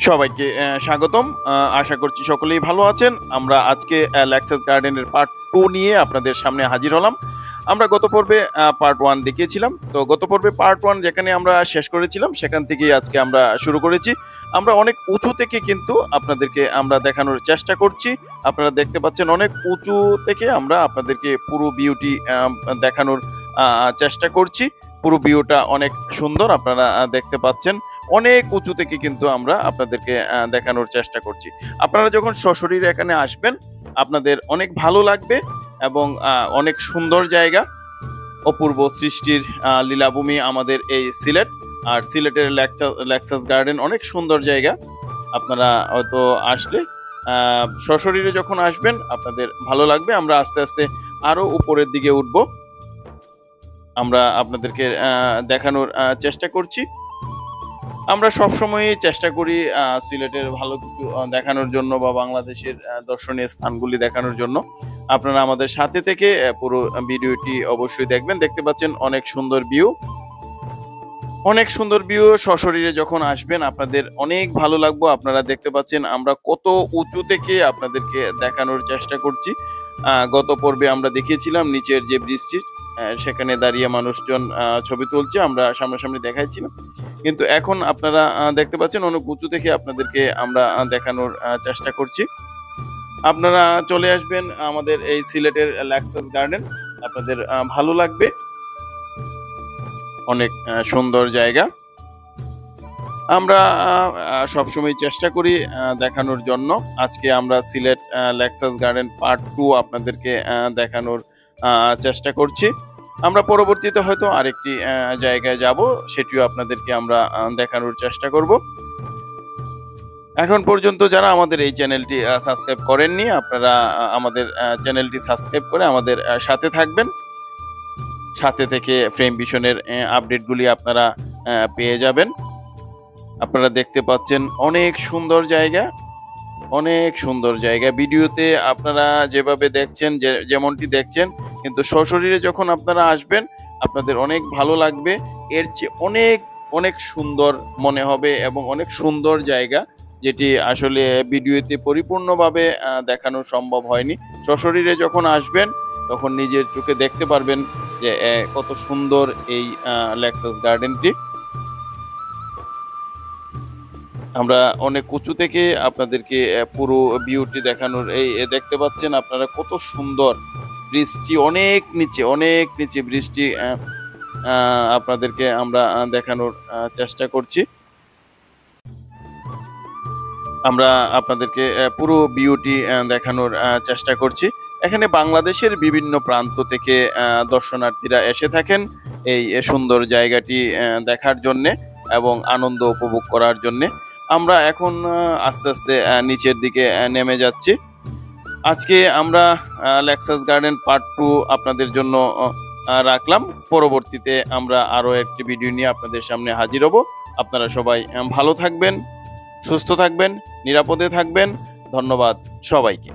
সবাইকে স্বাগতম। আশা করছি সকলেই ভালো আছেন। আমরা আজকে ল্যাক্সাস গার্ডেনের পার্ট 2 নিয়ে আপনাদের সামনে হাজির হলাম। আমরা গত পর্বে পার্ট 1 দেখিয়েছিলাম। তো গত পর্বে পার্ট 1 যেখানে আমরা শেষ করেছিলাম সেখান থেকেই আজকে আমরা শুরু করেছি। আমরা অনেক উঁচু থেকে কিন্তু আপনাদেরকে আমরা দেখানোর চেষ্টা করছি। আপনারা দেখতে পাচ্ছেন অনেক উঁচু থেকে আমরা আপনাদেরকে পুরো ভিউটি দেখানোর চেষ্টা করছি। পুরো ভিউটা অনেক সুন্দর আপনারা দেখতে পাচ্ছেন। অনেক উঁচু থেকে কিন্তু আমরা আপনাদেরকে দেখানোর চেষ্টা করছি। আপনারা যখন সশরীরে এখানে আসবেন আপনাদের অনেক ভালো লাগবে এবং অনেক সুন্দর জায়গা, অপূর্ব সৃষ্টির লীলাভূমি আমাদের এই সিলেট। আর সিলেটের ল্যাক্সাস গার্ডেন অনেক সুন্দর জায়গা। আপনারা হয়তো আসলে সশরীরে যখন আসবেন আপনাদের ভালো লাগবে। আমরা আস্তে আস্তে আরো উপরের দিকে উঠব, আমরা আপনাদেরকে দেখানোর চেষ্টা করছি। আমরা সবসময়ই চেষ্টা করি সিলেটের ভালো কিছু দেখানোর জন্য বা বাংলাদেশের দর্শনীয় স্থানগুলি দেখানোর জন্য। আপনারা আমাদের সাথে থেকে পুরো ভিডিওটি অবশ্যই দেখবেন। দেখতে পাচ্ছেন অনেক সুন্দর ভিউ, অনেক সুন্দর ভিউ। সশরীরে যখন আসবেন আপনাদের অনেক ভালো লাগবে। আপনারা দেখতে পাচ্ছেন আমরা কত উঁচু থেকে আপনাদেরকে দেখানোর চেষ্টা করছি। গত পর্বে আমরা দেখিয়েছিলাম নিচের যে ব্রিজটি, সেখানে দাঁড়িয়ে মানুষজন ছবি তুলছে, আমরা সামনাসামনি দেখাইছিলাম। কিন্তু এখন আপনারা দেখতে পাচ্ছেন অনেক উঁচু থেকে আপনাদেরকে আমরা দেখানোর চেষ্টা করছি। আপনারা চলে আসবেন আমাদের এই সিলেটের ল্যাক্সাস গার্ডেন, আপনাদের ভালো লাগবে। অনেক সুন্দর জায়গা। আমরা সবসময় চেষ্টা করি দেখানোর জন্য। আজকে আমরা সিলেট ল্যাক্সাস গার্ডেন পার্ট 2 আপনাদেরকে দেখানোর চেষ্টা করছি। আমরা পরবর্তীতে হয়তো আরেকটি জায়গায় যাব, সেটিও আপনাদেরকে আমরা দেখানোর চেষ্টা করব। এখন পর্যন্ত যারা আমাদের এই চ্যানেলটি সাবস্ক্রাইব করেননি, আপনারা আমাদের চ্যানেলটি সাবস্ক্রাইব করে আমাদের সাথে থাকবেন। সাথে থেকে ফ্রেম ভিশনের আপডেটগুলি আপনারা পেয়ে যাবেন। আপনারা দেখতে পাচ্ছেন অনেক সুন্দর জায়গা, অনেক সুন্দর জায়গা। ভিডিওতে আপনারা যেভাবে দেখছেন, যেমনটি দেখছেন, কিন্তু সশরীরে যখন আপনারা আসবেন আপনাদের অনেক ভালো লাগবে। এর চেয়ে অনেক অনেক সুন্দর মনে হবে এবং অনেক সুন্দর জায়গা, যেটি আসলে ভিডিওতে পরিপূর্ণভাবে দেখানো সম্ভব হয়নি। সশরীরে যখন আসবেন তখন নিজের চোখে দেখতে পারবেন যে কত সুন্দর এই ল্যাক্সাস গার্ডেনটি। আমরা অনেক উঁচু থেকে আপনাদেরকে পুরো ভিউটি দেখানোর দেখতে পাচ্ছেন আপনারা কত সুন্দর। বৃষ্টি অনেক নিচে, অনেক নিচে বৃষ্টি আপনাদেরকে আমরা দেখানোর চেষ্টা করছি। আমরা আপনাদেরকে পুরো ভিউটি দেখানোর চেষ্টা করছি। এখানে বাংলাদেশের বিভিন্ন প্রান্ত থেকে দর্শনার্থীরা এসে থাকেন এই সুন্দর জায়গাটি দেখার জন্যে এবং আনন্দ উপভোগ করার জন্যে। আমরা এখন আস্তে আস্তে নিচের দিকে নেমে যাচ্ছি। আজকে আমরা ল্যাক্সাস গার্ডেন পার্ট 2 আপনাদের জন্য রাখলাম। পরবর্তীতে আমরা আরও একটি ভিডিও নিয়ে আপনাদের সামনে হাজির হব। আপনারা সবাই ভালো থাকবেন, সুস্থ থাকবেন, নিরাপদে থাকবেন। ধন্যবাদ সবাইকে।